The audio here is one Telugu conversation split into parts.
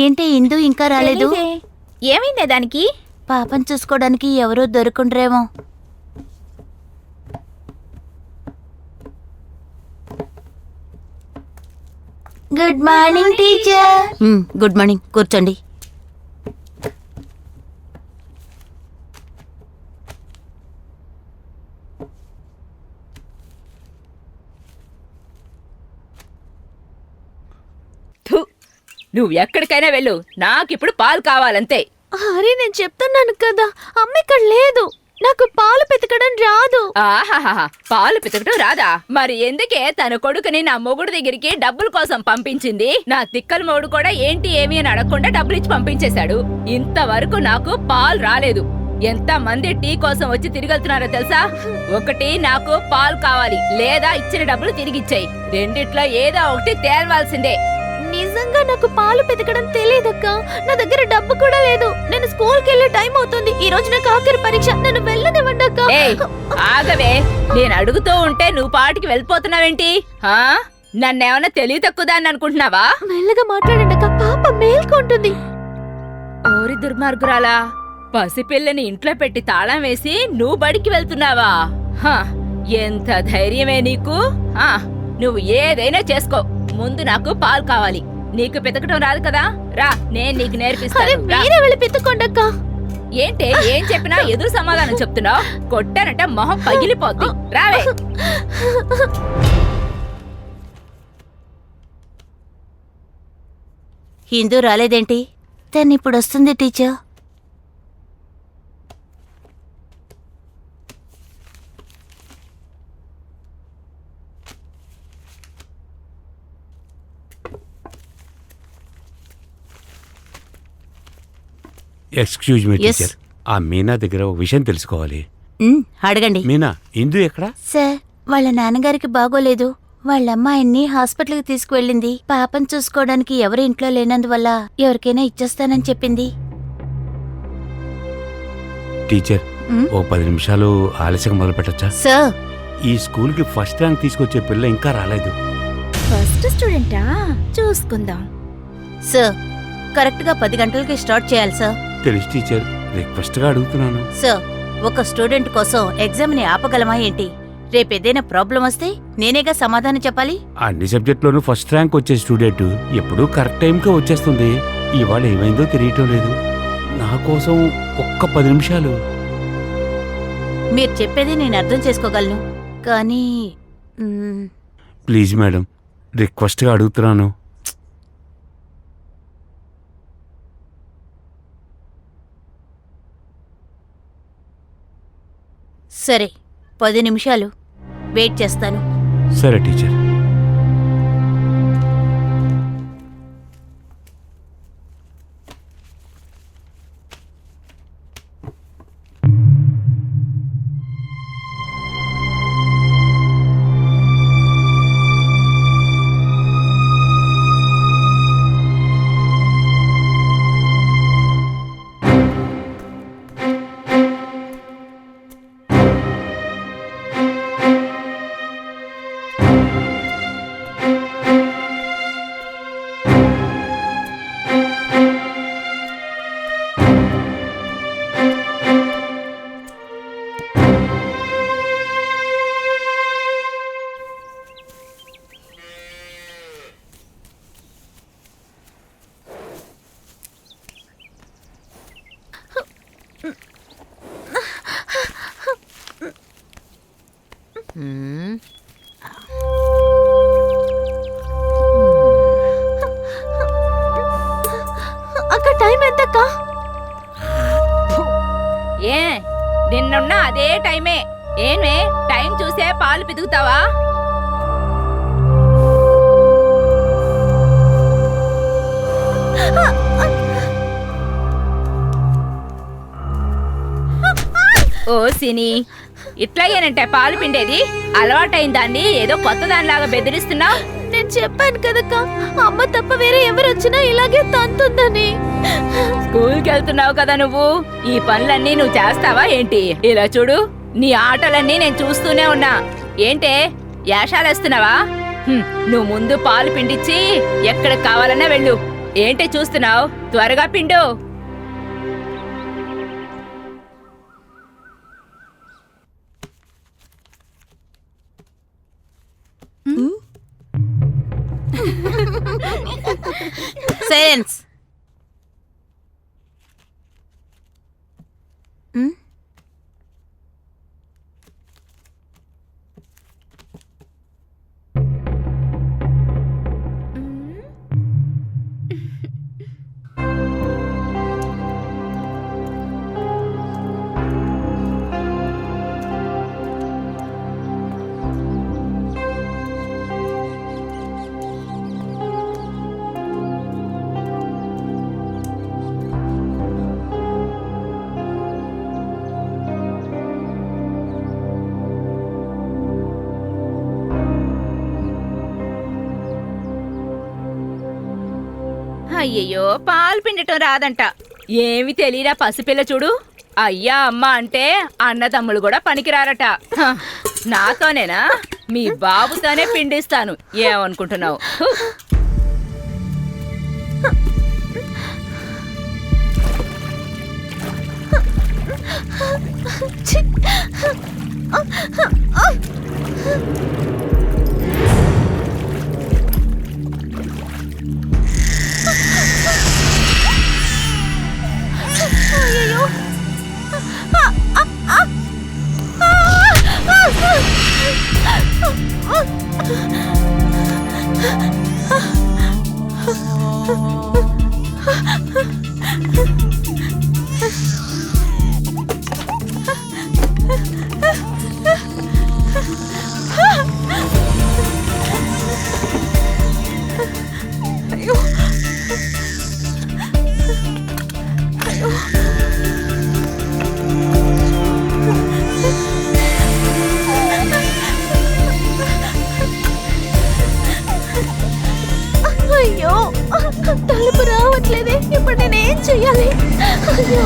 ఏంటి ఇందు ఇంకా రాలేదు? ఏమైందే దానికి? పాపం చూసుకోవడానికి ఎవరూ దొరుకుండ్రేమో. Good morning teacher. Good morning, కూర్చోండి. నువ్వు ఎక్కడికైనా వెళ్ళు, నాకిప్పుడు పాలు కావాలంతే. అరే నేను చెప్తున్నాను కదా, అమ్మ ఇక్కడ లేదు. నాకు పాలు పితకడం రాదు. ఆహాహా, పాలు పితకడం రాదా? మరి ఎందుకే తన కొడుకుని నా మొగుడు దగ్గరికి డబ్బుల కోసం పంపించింది? నా తిక్కల మొగుడు కూడా ఏంటి ఏమి అని అడగకుండా డబ్బులు ఇచ్చి పంపించేశాడు. ఇంతవరకు నాకు పాలు రాలేదు. ఎంత మంది టీ కోసం వచ్చి తిరిగెళ్తున్నారో తెలుసా? ఒకటి నాకు పాలు కావాలి, లేదా ఇచ్చిన డబ్బులు తిరిగిచ్చేయి. రెండిట్లో ఏదో ఒకటి తేల్వాల్సిందే. నిజంగా నాకు పాలు పితకడం తెలియదక్క. నా దగ్గర డబ్బు కూడా లేదు. నేను స్కూల్ కి వెళ్ళే టైం అవుతుంది. ఈ రోజు నాకు ఆఖరి పరీక్ష. నన్ను వెళ్ళనివ్వండి అక్క. ఆగవే, నేను అడుగుతూ ఉంటే నువ్వు పాటికి వెళ్ళిపోతున్నావేంటి? నన్నేమన్నా తెలివి తక్కువదాన్ని అనుకుంటున్నావా? మెల్లగా మాట్లాడండి అక్క, పాప మేల్కొంటుంది. ఓరి దుర్మార్గురాలా, పసిపిల్లని ఇంట్లో పెట్టి తాళం వేసి నువ్వు బడికి వెళ్తున్నావా? ఎంత ధైర్యమే నీకు? నువ్వు ఏదైనా చేసుకో, ముందు నాకు పాలు కావాలి. నీకు పితకటం రాదు కదా, రా నేను నీకు నేర్పిస్తాను. మీరే వెళ్ళి పితకండక్క. ఏంటే ఏం చెప్పినా ఎదురు సమాధానం చెప్తున్నావు? కొట్టానంటే మొహం పగిలిపోద్ది. రావే. హిందూ రాలేదేంటి? తను ఇప్పుడు వస్తుంది టీచర్. ఎక్స్క్యూజ్ మీ టీచర్, ఆ మీనా దగ్గర ఒక విషయం తెలుసుకోవాలి. అడగండి. మీనా, ఇందు ఎక్కడా? సార్, వాళ్ళ నాన్నగారికి బాగోలేదు. వాళ్ళ అమ్మాయిని హాస్పిటల్కి తీసుకువెళ్ళింది. పాపం చూసుకోవడానికి ఎవరు ఇంట్లో లేనందువల్ల ఎవరికైనా ఇచ్చేస్తానని చెప్పింది. టీచర్, ఓ 10 నిమిషాలు ఆలస్యంగా మొదలు పెట్టచ్చా? సార్, ఈ స్కూల్ కి ఫస్ట్ ర్యాంక్ తీసుకొచ్చే పిల్ల ఇంకా రాలేదు. ఫస్ట్ స్టూడెంటా? చూసుకుందాం. సార్, కరెక్ట్ గా 10 గంటలకి స్టార్ట్ చేయాలి సార్. తెలుసు టీచర్, రిక్వెస్ట్ గా అడుగుతున్నాను. సార్, ఒక స్టూడెంట్ కోసం ఎగ్జామ్ ని ఆపగలమా ఏంటి? రేపేదైనా ప్రాబ్లం వస్తే నేనేగా సమాధానం చెప్పాలి. అన్ని సబ్జెక్టులోనూ ఫస్ట్ ర్యాంక్ వచ్చే స్టూడెంట్ ఎప్పుడూ కరెక్ట్ టైంకే వచ్చేస్తుంది. ఇవాళ ఏమైందో తెలియటం లేదు. నా కోసం ఒక్క 10 నిమిషాలు. మీరు చెప్పేది నేను అర్థం చేసుకోగలను, కానీ ప్లీజ్ మేడం, రిక్వెస్ట్ గా అడుగుతున్నాను. సరే, 10 నిమిషాలు వెయిట్ చేస్తాను. సరే టీచర్. అక్క టైం ఎంతక్క? ఏ నిన్నున్న అదే టైమే. ఏమే టైం చూసే పాలు పితుకుతావా? ఓ సిని, ఇట్లాగేనంటే పాలు పిండేది? అలవాటైన దాన్ని ఏదో కొత్త దానిలాగా బెదిరిస్తున్నావు. నేను చెప్పాను కదక్క, అమ్మ తప్ప వేరే ఎవరు వచ్చినా ఇలాగే తంతుందని. స్కూల్కి వెళ్తున్నావు కదా నువ్వు, ఈ పనులన్నీ నువ్వు చేస్తావా ఏంటి? ఇలా చూడు, నీ ఆటలన్నీ నేను చూస్తూనే ఉన్నా. ఏంటే యాషాలేస్తున్నావా? నువ్వు ముందు పాలు పిండిచ్చి ఎక్కడికి కావాలన్నా వెళ్ళు. ఏంటి చూస్తున్నావు? త్వరగా పిండు. సైలెన్స్. అయ్యయ్యో, పాలు పిండటం రాదంట. ఏమి తెలియరా పసిపిల్ల చూడు. అయ్యా అమ్మ అంటే అన్నదమ్ములు కూడా పనికిరారట. హ, నాతోనేనా? మీ బాబుతోనే పిండిస్తాను. ఏమనుకుంటున్నావు? అయ్యో, తలుపు రావట్లేదే. ఇప్పుడు నేనేం చెయ్యాలి? అయ్యో,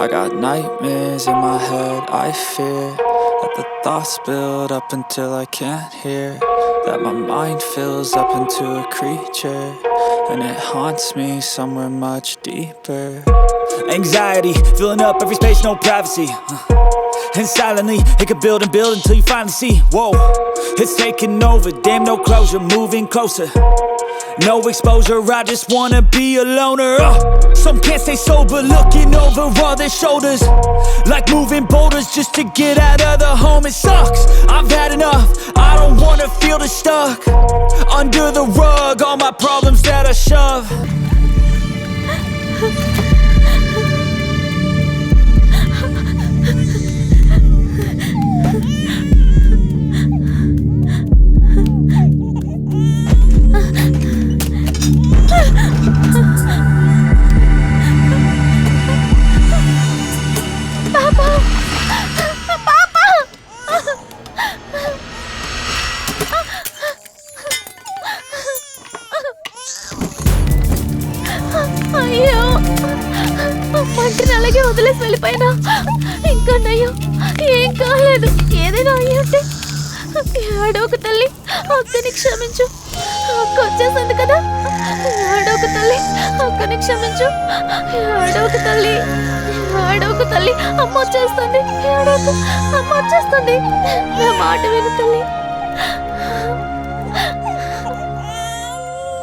I got nightmares in my head, I fear that the thoughts build up until I can't hear, that my mind fills up into a creature, and it haunts me somewhere much deeper. Anxiety, filling up every space, no privacy, and silently, it can build and build until you finally see, whoa, it's taking over, damn no closure, moving closer. No exposure, I just wanna be a loner. Some can't stay sober, looking over all their shoulders, like moving boulders just to get out of the home. It sucks, I've had enough, I don't wanna feel the stuck under the rug, all my problems that I shove. అయ్యో, మంటిని అలాగే వదిలేసి వెళ్ళిపోయినా. ఇంకా నయ్యో, ఏం కాలేదు. ఏదైనా అయ్యుంటే. ఏడోకు తల్లి, అక్కని క్షమించు. అక్క వచ్చేసింది కదా. ఏడోకు తల్లి, అక్కని క్షమించు. ఏడోకు తల్లి, ఏడోకు తల్లి, అమ్మ వచ్చేస్తుంది. ఏడోకు, అమ్మ వచ్చేస్తుంది. నా మాట విను తల్లి.